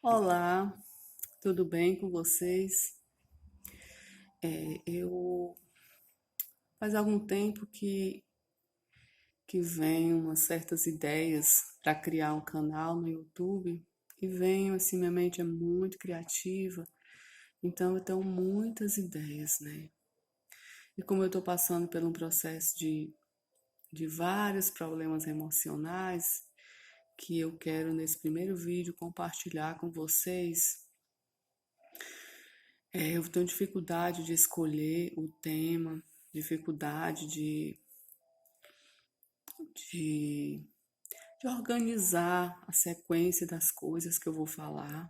Olá, tudo bem com vocês? Eu faz algum tempo que venho umas certas ideias para criar um canal no YouTube e venho assim, minha mente é muito criativa, então eu tenho muitas ideias, né? E como eu estou passando por um processo de vários problemas emocionais que eu quero nesse primeiro vídeo compartilhar com vocês. Eu tenho dificuldade de escolher o tema, dificuldade de, de organizar a sequência das coisas que eu vou falar.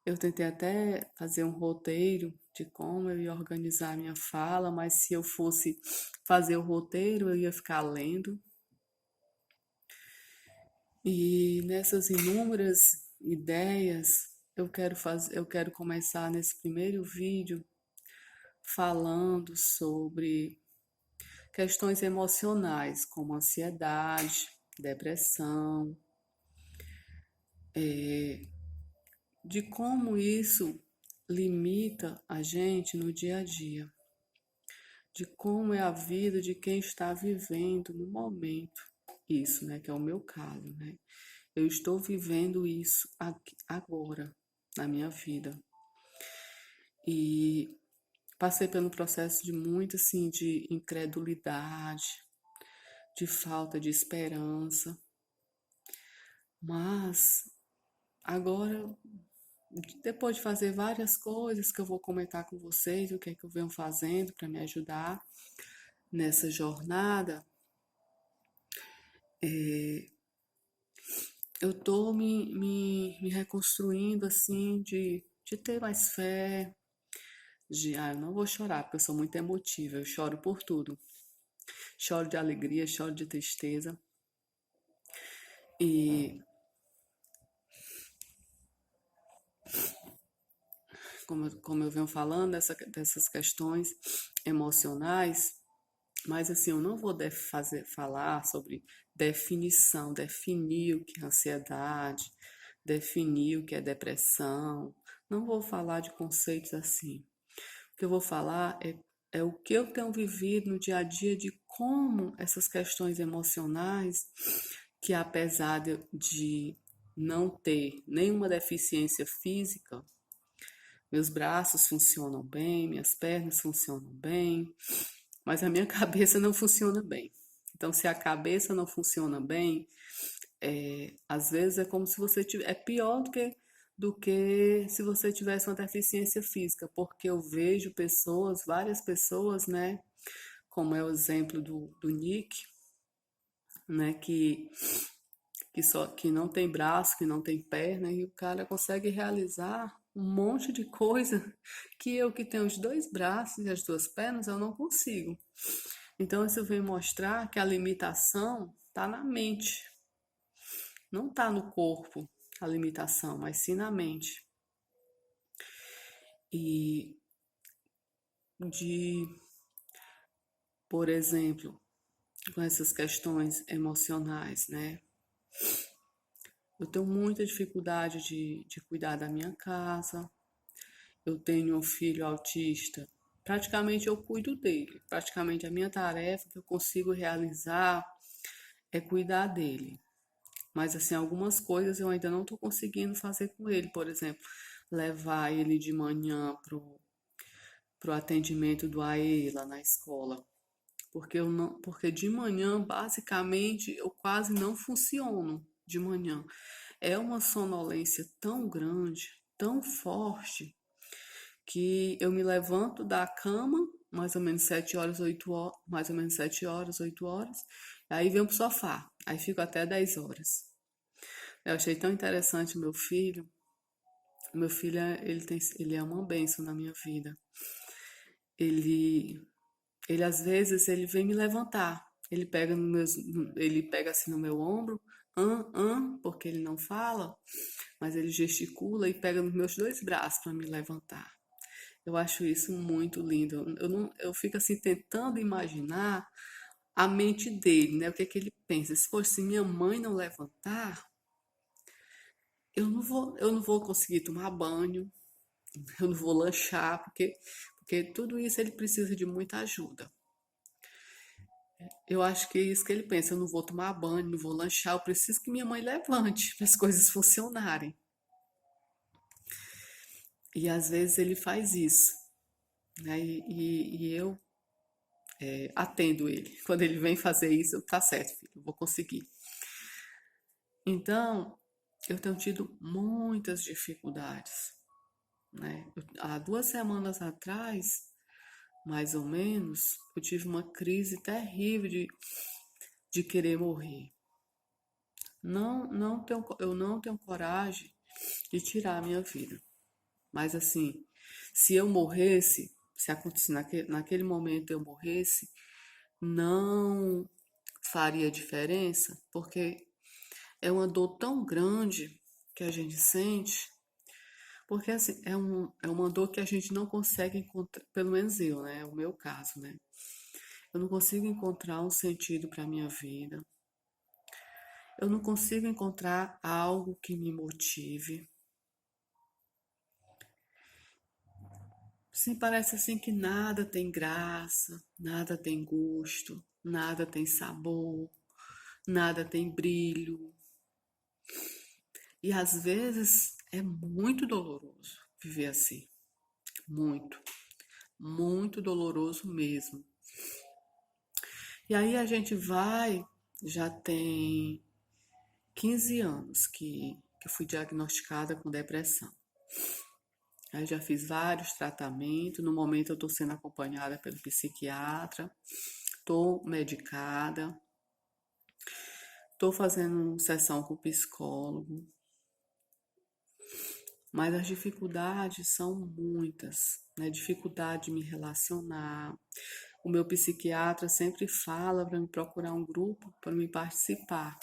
Eu tentei até fazer um roteiro de como eu ia organizar a minha fala, mas se eu fosse fazer o roteiro, eu ia ficar lendo. E nessas inúmeras ideias, eu quero começar nesse primeiro vídeo falando sobre questões emocionais, como ansiedade, depressão, de como isso limita a gente no dia a dia, de como é a vida de quem está vivendo no momento isso, né, que é o meu caso, né? Eu estou vivendo isso aqui, agora na minha vida e passei pelo processo de muito assim de incredulidade, de falta de esperança, mas agora, depois de fazer várias coisas que eu vou comentar com vocês, o que é que eu venho fazendo para me ajudar nessa jornada, eu estou me reconstruindo assim, de ter mais fé, eu não vou chorar, porque eu sou muito emotiva, eu choro por tudo. Choro de alegria, choro de tristeza. E como eu venho falando, dessas questões emocionais, mas assim, eu não vou falar sobre definição, definir o que é ansiedade, definir o que é depressão. Não vou falar de conceitos assim. O que eu vou falar é o que eu tenho vivido no dia a dia de como essas questões emocionais, que apesar de não ter nenhuma deficiência física, meus braços funcionam bem, minhas pernas funcionam bem, mas a minha cabeça não funciona bem. Então, se a cabeça não funciona bem, às vezes é como se você tivesse, é pior do que se você tivesse uma deficiência física, porque eu vejo pessoas, várias pessoas, né, como é o exemplo do Nick, né, que não tem braço, que não tem perna, e o cara consegue realizar um monte de coisa que eu que tenho os dois braços e as duas pernas, eu não consigo. Então isso vem mostrar que a limitação está na mente, não está no corpo a limitação, mas sim na mente. E de, por exemplo, com essas questões emocionais, né? Eu tenho muita dificuldade de cuidar da minha casa. Eu tenho um filho autista. Praticamente eu cuido dele. Praticamente a minha tarefa que eu consigo realizar é cuidar dele. Mas assim, algumas coisas eu ainda não estou conseguindo fazer com ele. Por exemplo, levar ele de manhã pro atendimento do AE lá na escola. Porque de manhã, basicamente, eu quase não funciono de manhã. É uma sonolência tão grande, tão forte, que eu me levanto da cama, mais ou menos 7 horas, 8 horas, mais ou menos 7 horas, 8 horas, aí venho pro sofá, aí fico até 10 horas. Eu achei tão interessante meu filho ele é uma bênção na minha vida. Ele, ele às vezes ele vem me levantar, ele pega assim no meu ombro, porque ele não fala, mas ele gesticula e pega nos meus dois braços para me levantar. Eu acho isso muito lindo. Eu fico assim tentando imaginar a mente dele, né? O que é que ele pensa? Se fosse minha mãe não levantar, eu não vou conseguir tomar banho, eu não vou lanchar, porque tudo isso ele precisa de muita ajuda. Eu acho que é isso que ele pensa, eu não vou tomar banho, não vou lanchar, eu preciso que minha mãe levante para as coisas funcionarem. E às vezes ele faz isso, né? E eu atendo ele. Quando ele vem fazer isso, tá certo, filho, eu vou conseguir. Então, eu tenho tido muitas dificuldades, né? Há 2 semanas atrás, mais ou menos, eu tive uma crise terrível de querer morrer. Eu não tenho coragem de tirar a minha vida. Mas assim, se eu morresse, se acontecesse naquele momento eu morresse, não faria diferença, porque é uma dor tão grande que a gente sente, porque assim, é uma dor que a gente não consegue encontrar, pelo menos eu, né? É o meu caso, né? Eu não consigo encontrar um sentido para minha vida. Eu não consigo encontrar algo que me motive. Sim, parece assim que nada tem graça, nada tem gosto, nada tem sabor, nada tem brilho. E às vezes é muito doloroso viver assim. Muito, muito doloroso mesmo. E aí a gente vai, já tem 15 anos que eu fui diagnosticada com depressão. Aí já fiz vários tratamentos. No momento eu estou sendo acompanhada pelo psiquiatra, estou medicada, estou fazendo sessão com o psicólogo, mas as dificuldades são muitas, né? Dificuldade de me relacionar. O meu psiquiatra sempre fala para me procurar um grupo para me participar,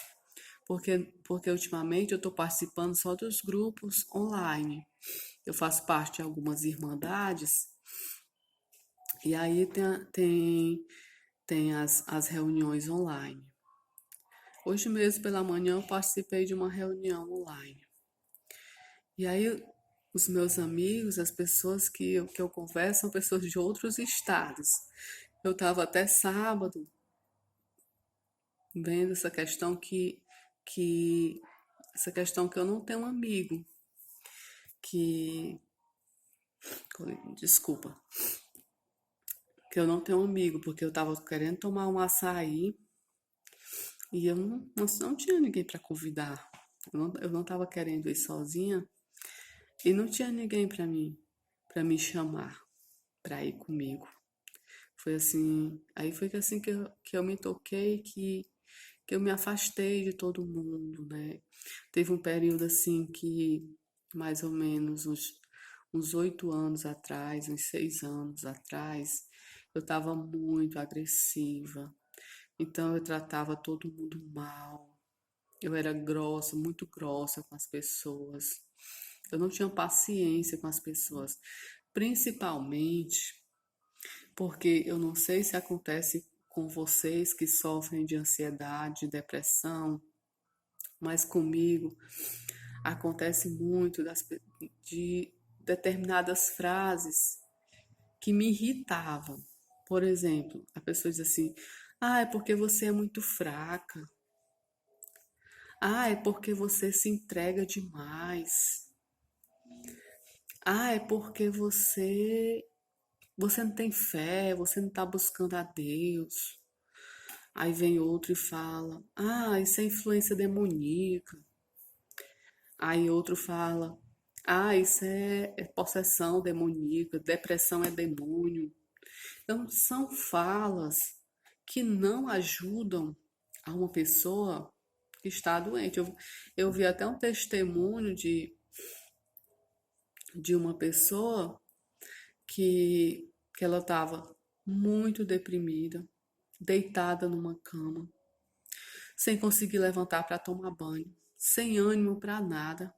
porque ultimamente eu estou participando só dos grupos online. Eu faço parte de algumas irmandades e aí tem as reuniões online. Hoje mesmo pela manhã eu participei de uma reunião online. E aí os meus amigos, as pessoas que eu converso, são pessoas de outros estados. Eu estava até sábado vendo que essa questão que eu não tenho um amigo, que desculpa, que eu não tenho um amigo, porque eu estava querendo tomar um açaí e eu não tinha ninguém para convidar. Eu não estava querendo ir sozinha e não tinha ninguém para me chamar, para ir comigo. Foi assim, aí foi que assim que eu me toquei que eu me afastei de todo mundo, né? Teve um período assim que mais ou menos uns 8 anos atrás, uns 6 anos atrás, eu estava muito agressiva. Então eu tratava todo mundo mal. Eu era grossa, muito grossa com as pessoas. Eu não tinha paciência com as pessoas, principalmente porque eu não sei se acontece com vocês que sofrem de ansiedade, depressão, mas comigo acontece muito de determinadas frases que me irritavam. Por exemplo, a pessoa diz assim: ah, é porque você é muito fraca. Ah, é porque você se entrega demais. Ah, é porque você não tem fé, você não está buscando a Deus. Aí vem outro e fala: ah, isso é influência demoníaca. Aí outro fala: ah, isso é possessão demoníaca, depressão é demônio. Então, são falas que não ajudam a uma pessoa que está doente. Eu vi até um testemunho de uma pessoa que ela estava muito deprimida, deitada numa cama, sem conseguir levantar para tomar banho, sem ânimo para nada.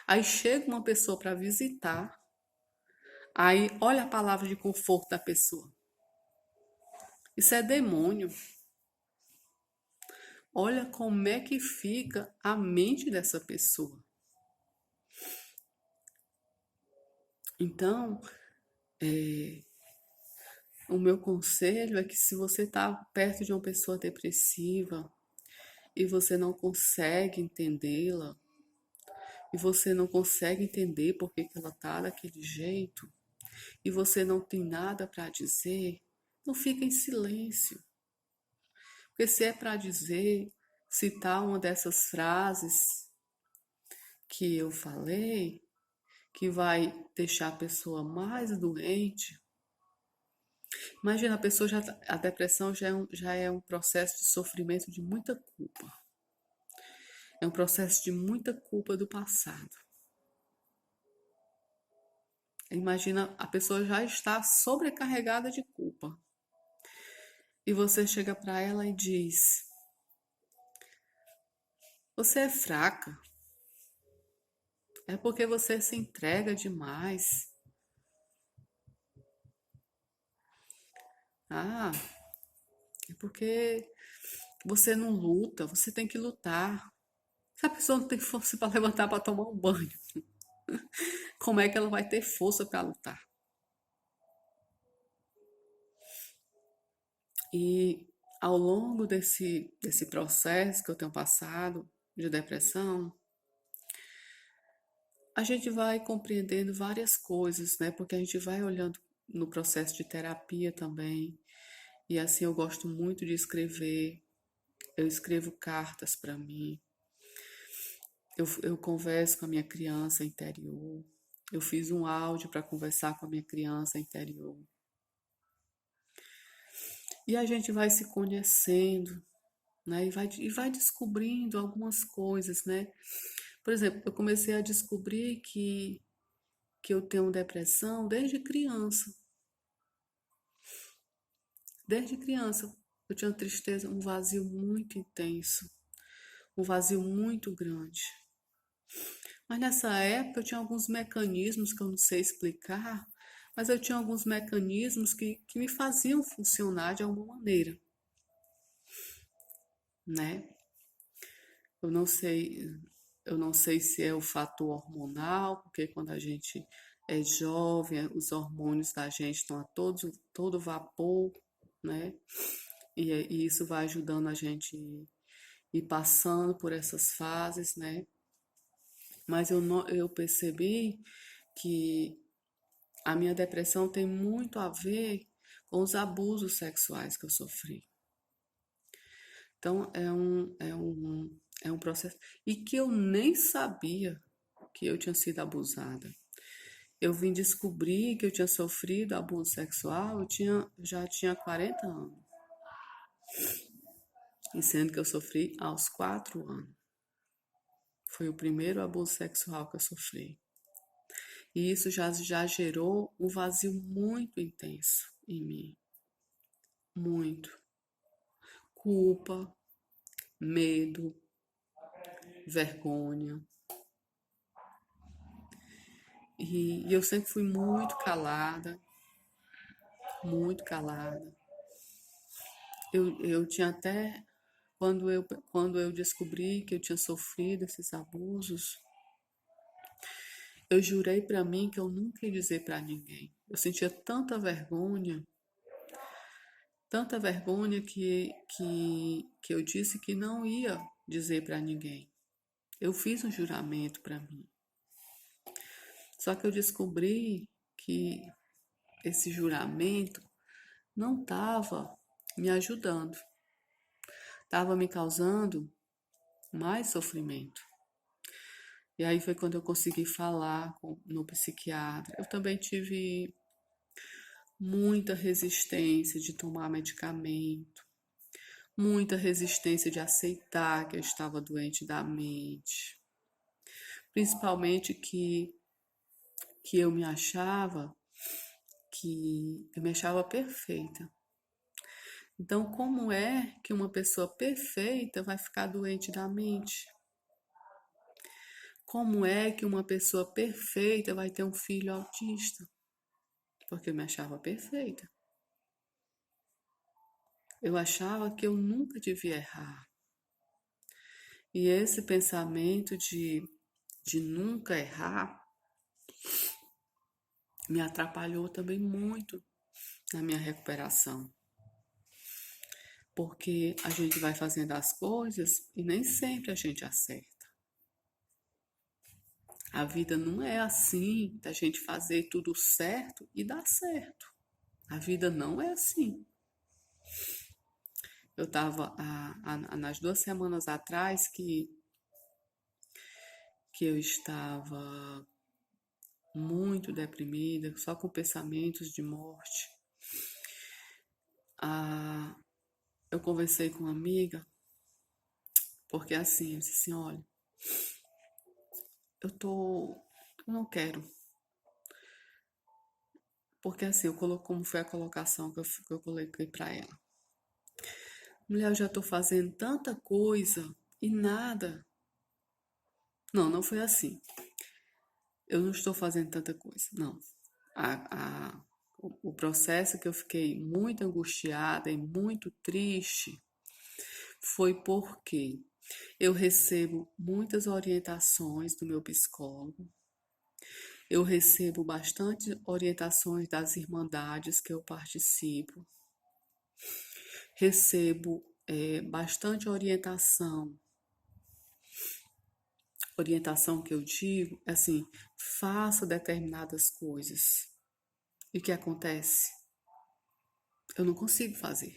Aí chega uma pessoa para visitar, aí olha a palavra de conforto da pessoa. Isso é demônio. Olha como é que fica a mente dessa pessoa. Então, o meu conselho é que se você está perto de uma pessoa depressiva e você não consegue entendê-la, e você não consegue entender por que ela está daquele jeito, e você não tem nada para dizer, não fica em silêncio. Porque se é para dizer, citar uma dessas frases que eu falei, que vai deixar a pessoa mais doente. Imagina, a pessoa a depressão já é um processo de sofrimento de muita culpa. É um processo de muita culpa do passado. Imagina, a pessoa já está sobrecarregada de culpa. E você chega para ela e diz: "Você é fraca. É porque você se entrega demais. Ah, é porque você não luta, você tem que lutar. Se a pessoa não tem força para levantar para tomar um banho, como é que ela vai ter força para lutar?" E ao longo desse processo que eu tenho passado de depressão, a gente vai compreendendo várias coisas, né? Porque a gente vai olhando no processo de terapia também. E assim, eu gosto muito de escrever. Eu escrevo cartas para mim. Eu converso com a minha criança interior. Eu fiz um áudio para conversar com a minha criança interior. E a gente vai se conhecendo, né? E vai descobrindo algumas coisas, né? Por exemplo, eu comecei a descobrir que eu tenho depressão desde criança. Desde criança eu tinha tristeza, um vazio muito intenso, um vazio muito grande. Mas nessa época eu tinha alguns mecanismos que eu não sei explicar, mas eu tinha alguns mecanismos que me faziam funcionar de alguma maneira, né? Eu não sei, eu não sei se é o fator hormonal, porque quando a gente é jovem, os hormônios da gente estão a todo vapor, né? E isso vai ajudando a gente ir passando por essas fases, né? Mas eu percebi que a minha depressão tem muito a ver com os abusos sexuais que eu sofri. Então, é um processo. E que eu nem sabia que eu tinha sido abusada. Eu vim descobrir que eu tinha sofrido abuso sexual, já tinha 40 anos. E sendo que eu sofri aos 4 anos. Foi o primeiro abuso sexual que eu sofri. E isso já gerou um vazio muito intenso em mim. Muito. Culpa, medo, vergonha. E eu sempre fui muito calada, muito calada. Eu tinha até, quando eu descobri que eu tinha sofrido esses abusos, eu jurei para mim que eu nunca ia dizer para ninguém. Eu sentia tanta vergonha que eu disse que não ia dizer para ninguém. Eu fiz um juramento para mim. Só que eu descobri que esse juramento não estava me ajudando, estava me causando mais sofrimento. E aí foi quando eu consegui falar no psiquiatra. Eu também tive muita resistência de tomar medicamento, muita resistência de aceitar que eu estava doente da mente, principalmente que eu me achava perfeita. Então, como é que uma pessoa perfeita vai ficar doente da mente? Como é que uma pessoa perfeita vai ter um filho autista? Porque eu me achava perfeita. Eu achava que eu nunca devia errar. E esse pensamento de nunca errar me atrapalhou também muito na minha recuperação, porque a gente vai fazendo as coisas e nem sempre a gente acerta. A vida não é assim, da gente fazer tudo certo e dar certo. A vida não é assim. Eu estava nas 2 semanas atrás que eu estava muito deprimida, só com pensamentos de morte. Ah, eu conversei com uma amiga, porque assim, eu disse assim, olha, eu não quero. Porque assim, como foi a colocação que eu coloquei para ela. Mulher, eu já tô fazendo tanta coisa e nada. Não, não foi assim. Eu não estou fazendo tanta coisa, não. O processo que eu fiquei muito angustiada e muito triste foi porque eu recebo muitas orientações do meu psicólogo, eu recebo bastante orientações das irmandades que eu participo, recebo bastante orientação. Orientação que eu digo é assim, faça determinadas coisas. E o que acontece? Eu não consigo fazer.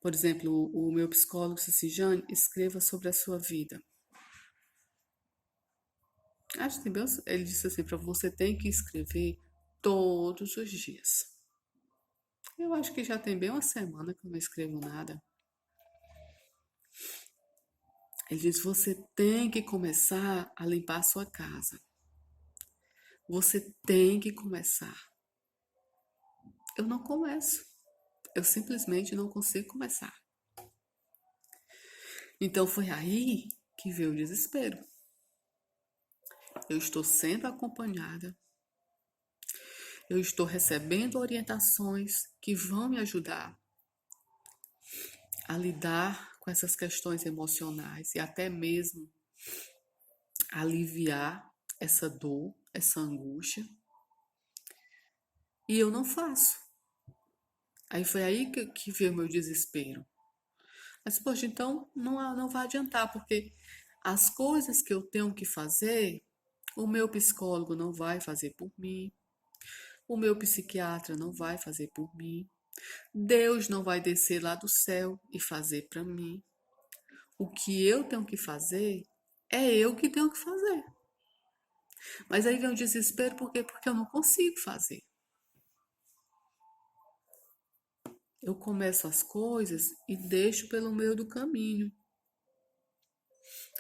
Por exemplo, o meu psicólogo disse assim, Jane, escreva sobre a sua vida. Ele disse assim, para você tem que escrever todos os dias. Eu acho que já tem bem uma semana que eu não escrevo nada. Ele diz, você tem que começar a limpar a sua casa. Você tem que começar. Eu não começo. Eu simplesmente não consigo começar. Então foi aí que veio o desespero. Eu estou sendo acompanhada. Eu estou recebendo orientações que vão me ajudar a lidar com essas questões emocionais e até mesmo aliviar essa dor, essa angústia. E eu não faço. Aí foi aí que veio o meu desespero. Mas, poxa, então não vai adiantar, porque as coisas que eu tenho que fazer, o meu psicólogo não vai fazer por mim, o meu psiquiatra não vai fazer por mim, Deus não vai descer lá do céu e fazer para mim. O que eu tenho que fazer é eu que tenho que fazer. Mas aí vem o desespero, por quê? Porque eu não consigo fazer. Eu começo as coisas e deixo pelo meio do caminho.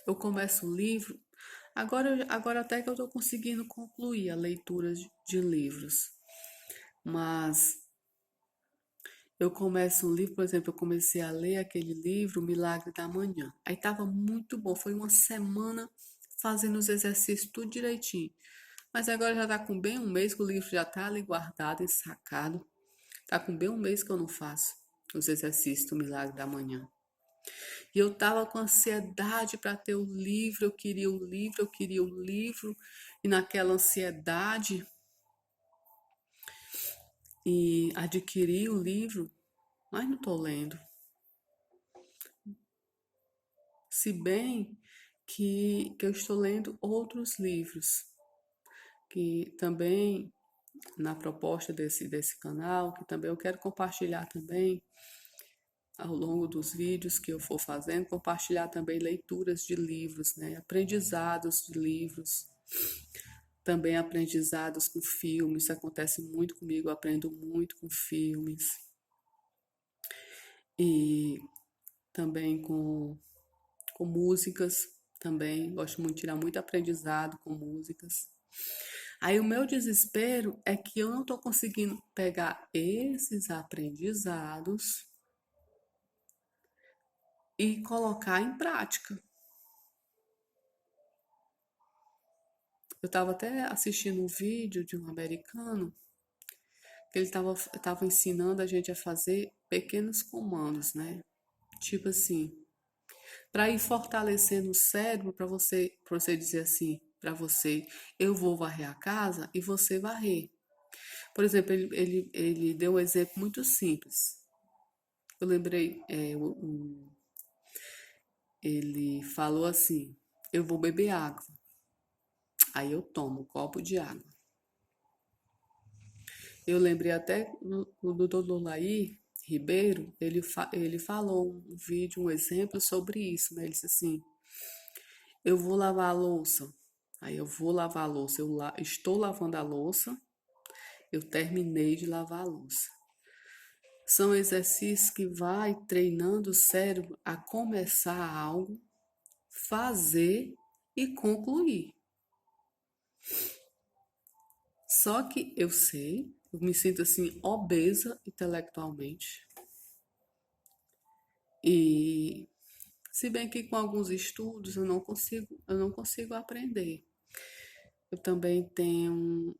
Eu começo o livro. Agora até que eu estou conseguindo concluir a leitura de livros. Mas eu começo um livro, por exemplo, eu comecei a ler aquele livro, O Milagre da Manhã. Aí estava muito bom, foi uma semana fazendo os exercícios tudo direitinho. Mas agora já está com bem um mês que o livro já está ali guardado, ensacado. Está com bem um mês que eu não faço os exercícios do Milagre da Manhã. E eu estava com ansiedade para ter o livro, eu queria o livro, eu queria o livro. E naquela ansiedade e adquiri o livro, mas não estou lendo. Se bem que eu estou lendo outros livros, que também na proposta desse canal, que também eu quero compartilhar também ao longo dos vídeos que eu for fazendo, compartilhar também leituras de livros, né? Aprendizados de livros, também aprendizados com filmes, isso acontece muito comigo, eu aprendo muito com filmes. E também com músicas, também gosto muito de tirar muito aprendizado com músicas. Aí o meu desespero é que eu não estou conseguindo pegar esses aprendizados e colocar em prática. Eu estava até assistindo um vídeo de um americano que ele estava ensinando a gente a fazer pequenos comandos, né? Tipo assim, para ir fortalecendo o cérebro, para você dizer assim, para você. Eu vou varrer a casa e você varrer. Por exemplo, ele deu um exemplo muito simples. Eu lembrei, ele falou assim: eu vou beber água. Aí eu tomo um copo de água. Eu lembrei até o doutor Lulaí Ribeiro, ele falou um vídeo, um exemplo sobre isso, né? Ele disse assim: eu vou lavar a louça. Aí eu vou lavar a louça, estou lavando a louça, eu terminei de lavar a louça. São exercícios que vai treinando o cérebro a começar algo, fazer e concluir. Só que eu sei, eu me sinto assim obesa intelectualmente. E se bem que com alguns estudos eu não consigo aprender. Eu também tenho,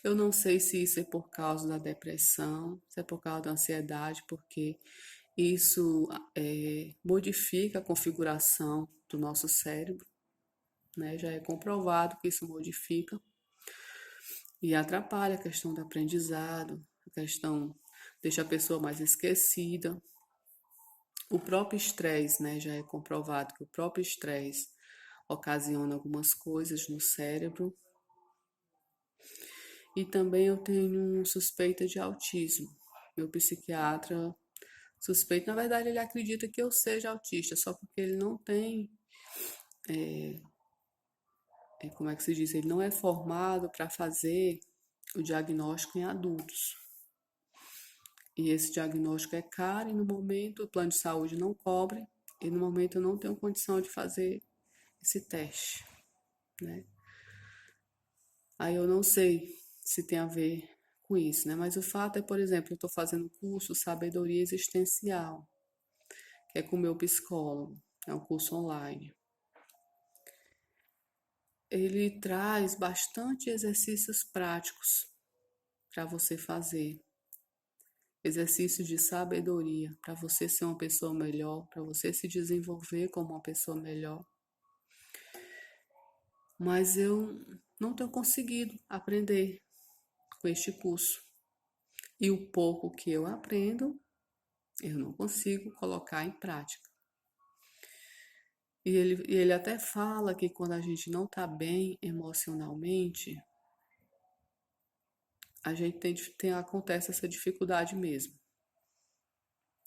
eu não sei se isso é por causa da depressão, se é por causa da ansiedade, porque isso modifica a configuração do nosso cérebro, né? Já é comprovado que isso modifica e atrapalha a questão do aprendizado, a questão deixa a pessoa mais esquecida. O próprio estresse, né? Já é comprovado que o próprio estresse ocasiona algumas coisas no cérebro. E também eu tenho suspeita de autismo. Meu psiquiatra suspeita, na verdade, ele acredita que eu seja autista, só porque ele não tem, como é que se diz, ele não é formado para fazer o diagnóstico em adultos. E esse diagnóstico é caro e no momento o plano de saúde não cobre e no momento eu não tenho condição de fazer esse teste, né? Aí eu não sei se tem a ver com isso, né? Mas o fato é, por exemplo, eu estou fazendo um curso Sabedoria Existencial, que é com o meu psicólogo, é um curso online. Ele traz bastante exercícios práticos para você fazer. Exercícios de sabedoria, para você ser uma pessoa melhor, para você se desenvolver como uma pessoa melhor. Mas eu não tenho conseguido aprender com este curso. E o pouco que eu aprendo, eu não consigo colocar em prática. E ele até fala que quando a gente não está bem emocionalmente, a gente acontece essa dificuldade mesmo.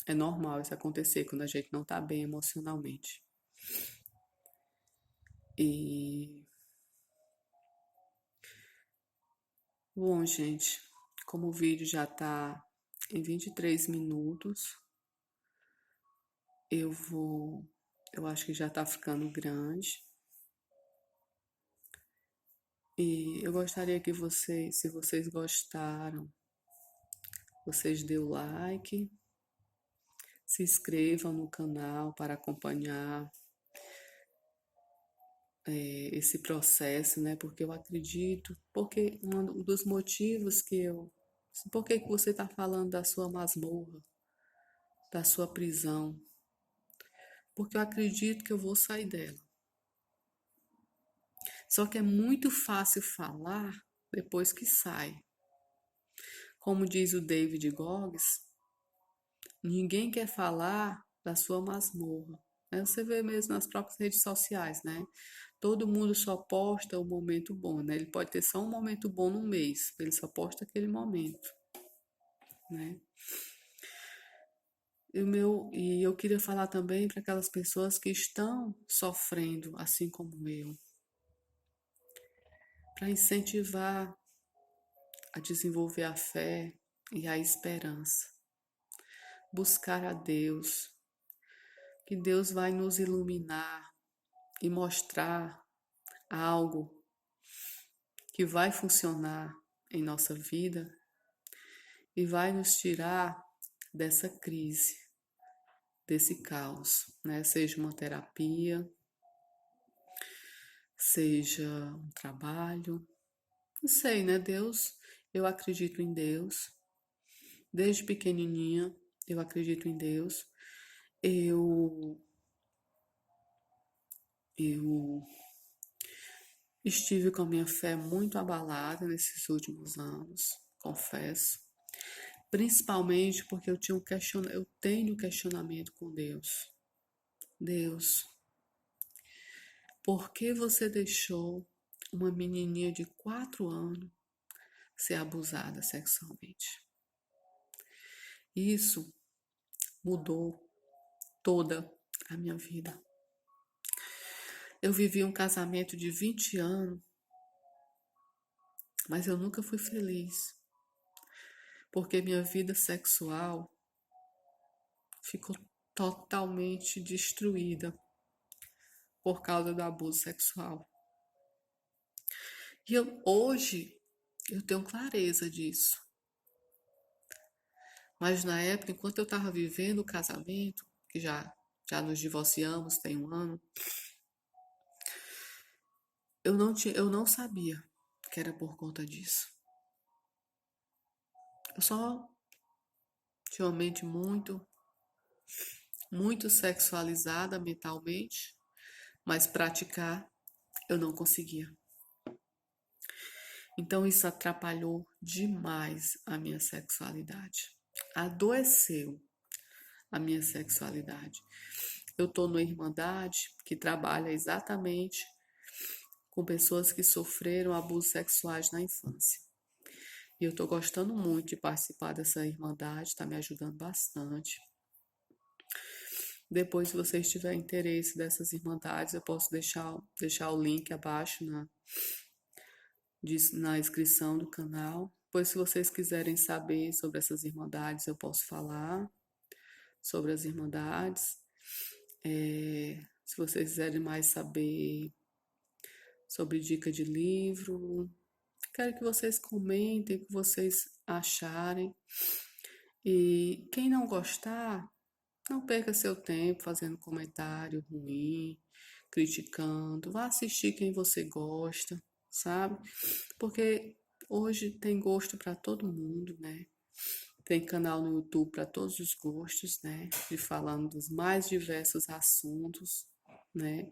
É normal isso acontecer quando a gente não está bem emocionalmente. E, bom, gente, como o vídeo já está em 23 minutos, eu acho que já está ficando grande. E eu gostaria que vocês, se vocês gostaram, vocês dêem o like, se inscrevam no canal para acompanhar esse processo, né? Porque eu acredito, porque um dos motivos que eu... Por que você está falando da sua masmorra, da sua prisão? Porque eu acredito que eu vou sair dela. Só que é muito fácil falar depois que sai. Como diz o David Goggins, ninguém quer falar da sua masmorra. Você vê mesmo nas próprias redes sociais, né? Todo mundo só posta o momento bom, né? Ele pode ter só um momento bom no mês, ele só posta aquele momento, né? E eu queria falar também para aquelas pessoas que estão sofrendo, assim como eu, para incentivar a desenvolver a fé e a esperança. Buscar a Deus, que Deus vai nos iluminar e mostrar algo que vai funcionar em nossa vida e vai nos tirar dessa crise, desse caos, né? Seja uma terapia, seja um trabalho, não sei, né? Deus, eu acredito em Deus. Desde pequenininha eu acredito em Deus. Eu Estive com a minha fé muito abalada nesses últimos anos, confesso. Principalmente porque eu tenho questionamento com Deus. Deus, por que você deixou uma menininha de 4 anos ser abusada sexualmente? Isso mudou toda a minha vida. Eu vivi um casamento de 20 anos, mas eu nunca fui feliz, porque minha vida sexual ficou totalmente destruída por causa do abuso sexual. E hoje eu tenho clareza disso. Mas na época, enquanto eu estava vivendo o casamento, que já nos divorciamos tem 1 ano, eu não sabia que era por conta disso. Eu só tinha uma mente muito sexualizada mentalmente, mas praticar eu não conseguia. Então isso atrapalhou demais a minha sexualidade. Adoeceu a minha sexualidade. Eu estou numa irmandade que trabalha exatamente com pessoas que sofreram abusos sexuais na infância. E eu estou gostando muito de participar dessa irmandade, está me ajudando bastante. Depois, se vocês tiverem interesse dessas irmandades, eu posso deixar o link abaixo na inscrição do canal. Pois, se vocês quiserem saber sobre essas irmandades, eu posso falar sobre as irmandades. Se vocês quiserem mais saber sobre dica de livro, quero que vocês comentem o que vocês acharem. E quem não gostar, não perca seu tempo fazendo comentário ruim, criticando. Vá assistir quem você gosta, sabe? Porque hoje tem gosto para todo mundo, né? Tem canal no YouTube para todos os gostos, né? De falando dos mais diversos assuntos, né?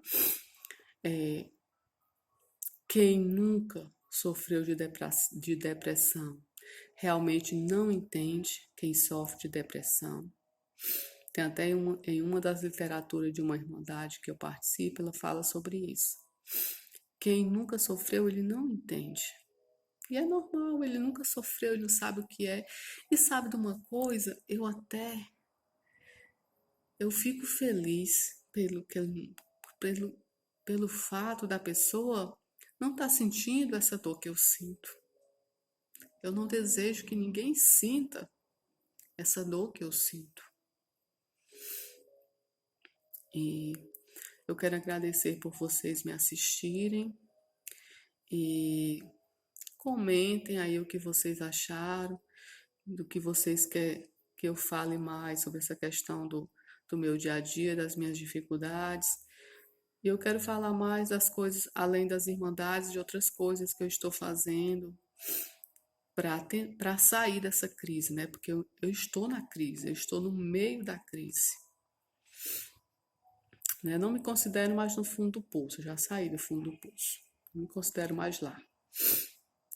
Quem nunca sofreu de depressão realmente não entende quem sofre de depressão. Tem até em uma das literaturas de uma irmandade que eu participo, ela fala sobre isso. Quem nunca sofreu, ele não entende. E é normal, ele nunca sofreu, ele não sabe o que é. E sabe de uma coisa? Eu fico feliz pelo, pelo fato da pessoa não estar sentindo essa dor que eu sinto. Eu não desejo que ninguém sinta essa dor que eu sinto. E eu quero agradecer por vocês me assistirem e comentem aí o que vocês acharam, do que vocês querem que eu fale mais sobre essa questão do meu dia a dia, das minhas dificuldades. E eu quero falar mais das coisas, além das irmandades, de outras coisas que eu estou fazendo para sair dessa crise, né? Porque eu estou na crise, eu estou no meio da crise. Né? Não me considero mais no fundo do poço, já saí do fundo do poço. Não me considero mais lá.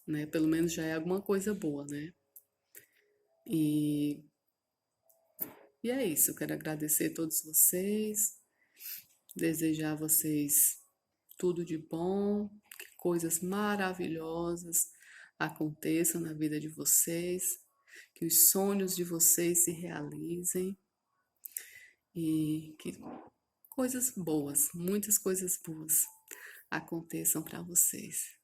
Né? Pelo menos já é alguma coisa boa, né? E, e é isso, eu quero agradecer a todos vocês, desejar a vocês tudo de bom, que coisas maravilhosas aconteçam na vida de vocês, que os sonhos de vocês se realizem e que coisas boas, muitas coisas boas aconteçam para vocês.